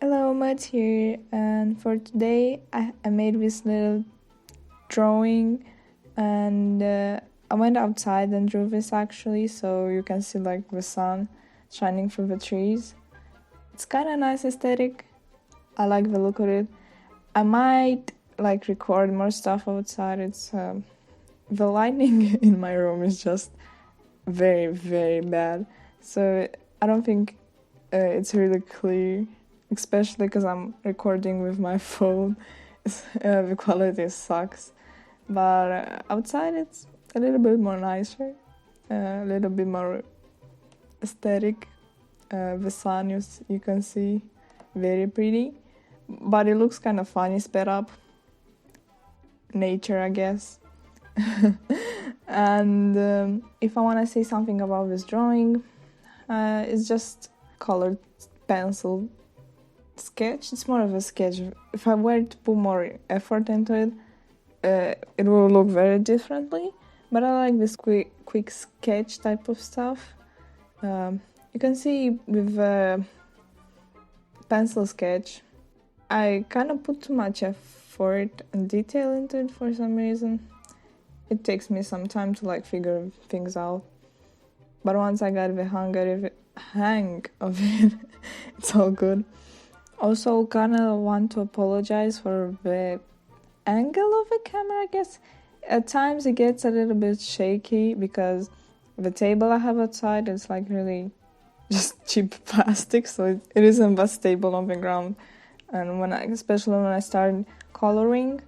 Hello, Matt here, and for today I made this little drawing, and I went outside and drew this actually, so you can see like the sun shining through the trees. It's kind of nice aesthetic. I like the look of it. I might like record more stuff outside. It's the lighting in my room is just very very bad, so I don't think it's really clear, especially because I'm recording with my phone. The quality sucks, but outside it's a little bit more nicer, a little bit more aesthetic. The sun you can see very pretty, but it looks kind of funny sped up. Nature, I guess. And if I want to say something about this drawing, it's just colored pencil sketch. It's more of a sketch. If I were to put more effort into it, it will look very differently. But I like this quick sketch type of stuff. You can see with pencil sketch, I kind of put too much effort and detail into it for some reason. It takes me some time to like figure things out. But once I got the hang of it, it's all good. Also, kind of want to apologize for the angle of the camera, I guess. At times it gets a little bit shaky because the table I have outside is like really just cheap plastic, so it isn't that stable on the ground. And especially when I start coloring,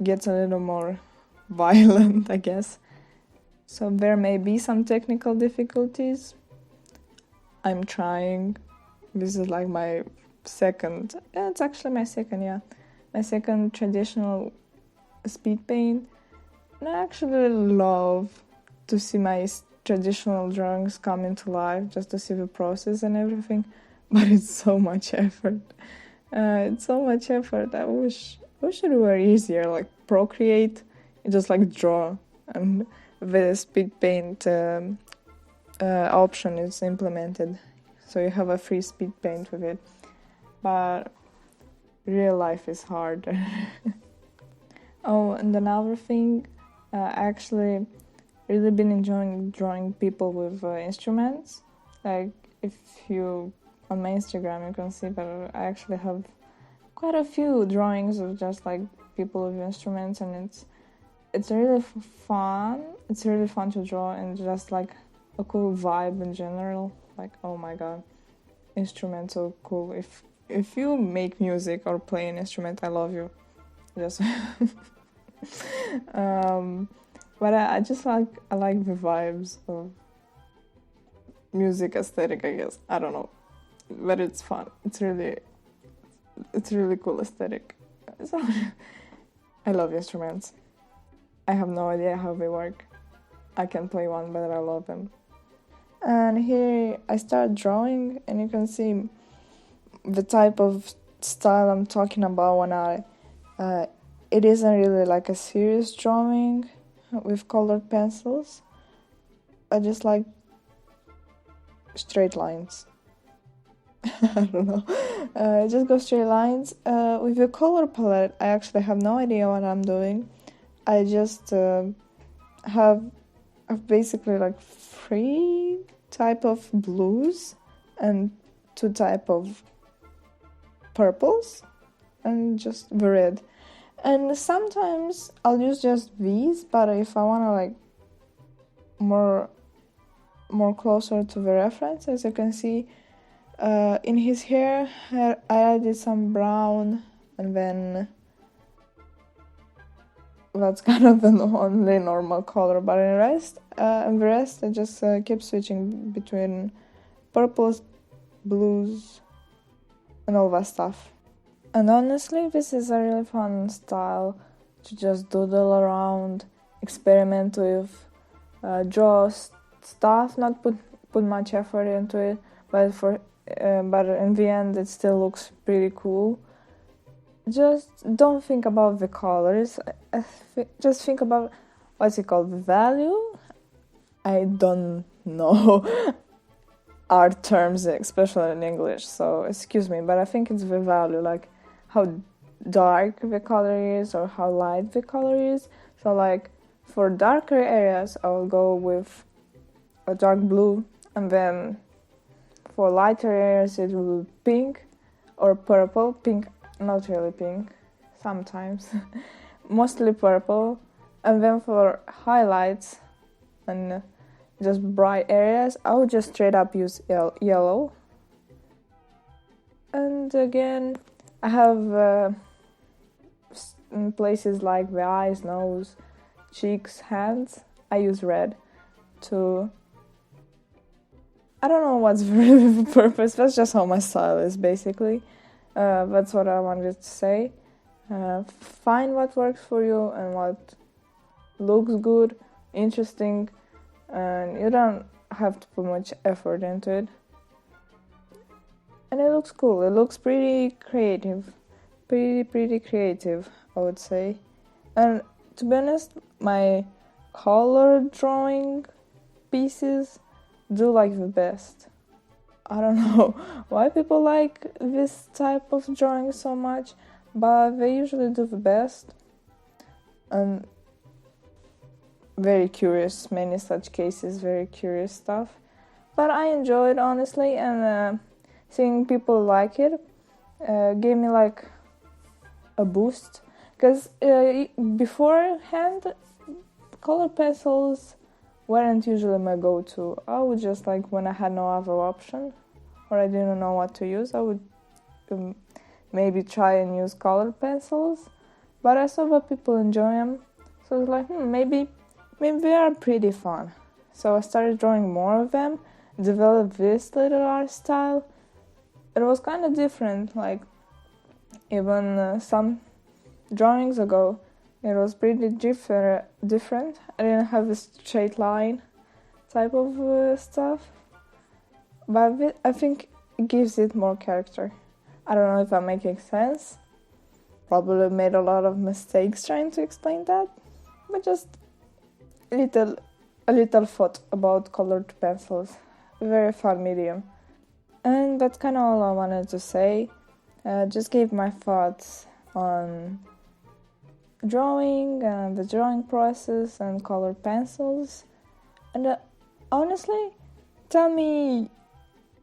gets a little more violent, I guess. So there may be some technical difficulties. I'm trying. This is like my second, it's actually my second, yeah. My second traditional speed paint. And I actually love to see my traditional drawings come into life, just to see the process and everything. But it's so much effort. It's so much effort. I wish it were easier, like Procreate. You just like draw, and the speed paint option is implemented, so you have a free speed paint with it. But real life is hard. Oh, and another thing, I actually really been enjoying drawing people with instruments. Like if you on my Instagram you can see that I actually have quite a few drawings of just like people with instruments, and it's really fun. It's really fun to draw, and just like a cool vibe in general. Like, oh my god, instruments so cool. If you make music or play an instrument, I love you. Just but I just like the vibes of music aesthetic, I guess. I don't know, but it's fun. It's really cool aesthetic. So I love instruments. I have no idea how they work. I can play one, but I love them. And here I start drawing, and you can see the type of style I'm talking about when it isn't really like a serious drawing with colored pencils. I just like straight lines. I don't know. Just go straight lines. With the color palette, I actually have no idea what I'm doing. I just have basically like 3 type of blues and 2 type of purples and just the red. And sometimes I'll use just these, but if I want to like more closer to the reference, as you can see, in his hair I added some brown, and then that's kind of the only normal color. But in the rest I just keep switching between purples, blues, and all that stuff. And honestly, this is a really fun style to just doodle around, experiment with, draw stuff, not put much effort into it, but in the end it still looks pretty cool. Just don't think about the colors. Just think about what's it called, the value. I don't know. art terms, especially in English, so excuse me, but I think it's the value, like how dark the color is or how light the color is. So like for darker areas I will go with a dark blue, and then for lighter areas it will be pink or purple. Pink, not really pink, sometimes mostly purple. And then for highlights and just bright areas I would just straight up use yellow. And again, I have in places like the eyes, nose, cheeks, hands, I use red to... I don't know what's really the purpose, that's just how my style is, basically. That's what I wanted to say. Find what works for you and what looks good, interesting, and you don't have to put much effort into it. And it looks cool, it looks pretty creative. Pretty creative, I would say. And to be honest, my color drawing pieces do like the best. I don't know why people like this type of drawing so much, but they usually do the best. And very curious, many such cases, very curious stuff. But I enjoy it, honestly, and seeing people like it gave me like a boost. Because beforehand, color pencils weren't usually my go-to. I would just like, when I had no other option or I didn't know what to use, I would maybe try and use colored pencils. But I saw that people enjoy them, so I was like, maybe they are pretty fun. So I started drawing more of them, developed this little art style. It was kind of different, like even some drawings ago, it was pretty different. I didn't have a straight line type of stuff, but I think it gives it more character. I don't know if I'm making sense. Probably made a lot of mistakes trying to explain that, but just a little thought about colored pencils. Very fun medium. And that's kind of all I wanted to say. Just gave my thoughts on drawing and the drawing process and colored pencils. And honestly, tell me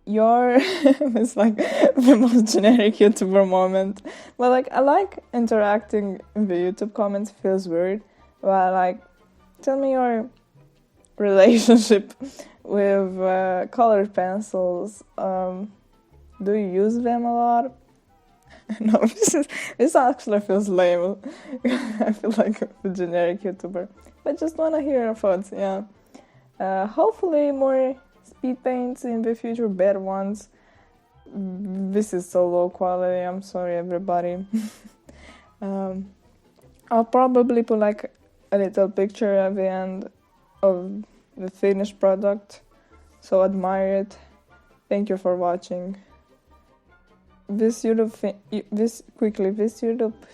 your it's like the most generic YouTuber moment, but like I like interacting in the YouTube comments. It feels weird, but like tell me your relationship with colored pencils. Do you use them a lot? No, this actually feels lame. I feel like a generic YouTuber, but just wanna hear your thoughts. Yeah, hopefully more speed paints in the future, better ones. This is so low quality, I'm sorry everybody. I'll probably put like a little picture at the end of the finished product, so admire it. Thank you for watching. This YouTube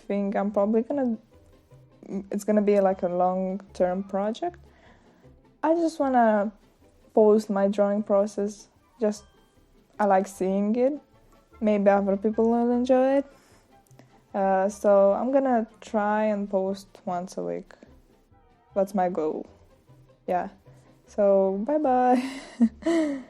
thing, I'm probably it's gonna be like a long-term project. I just wanna post my drawing process. Just I like seeing it. Maybe other people will enjoy it. So I'm gonna try and post once a week. That's my goal. Yeah. So bye bye.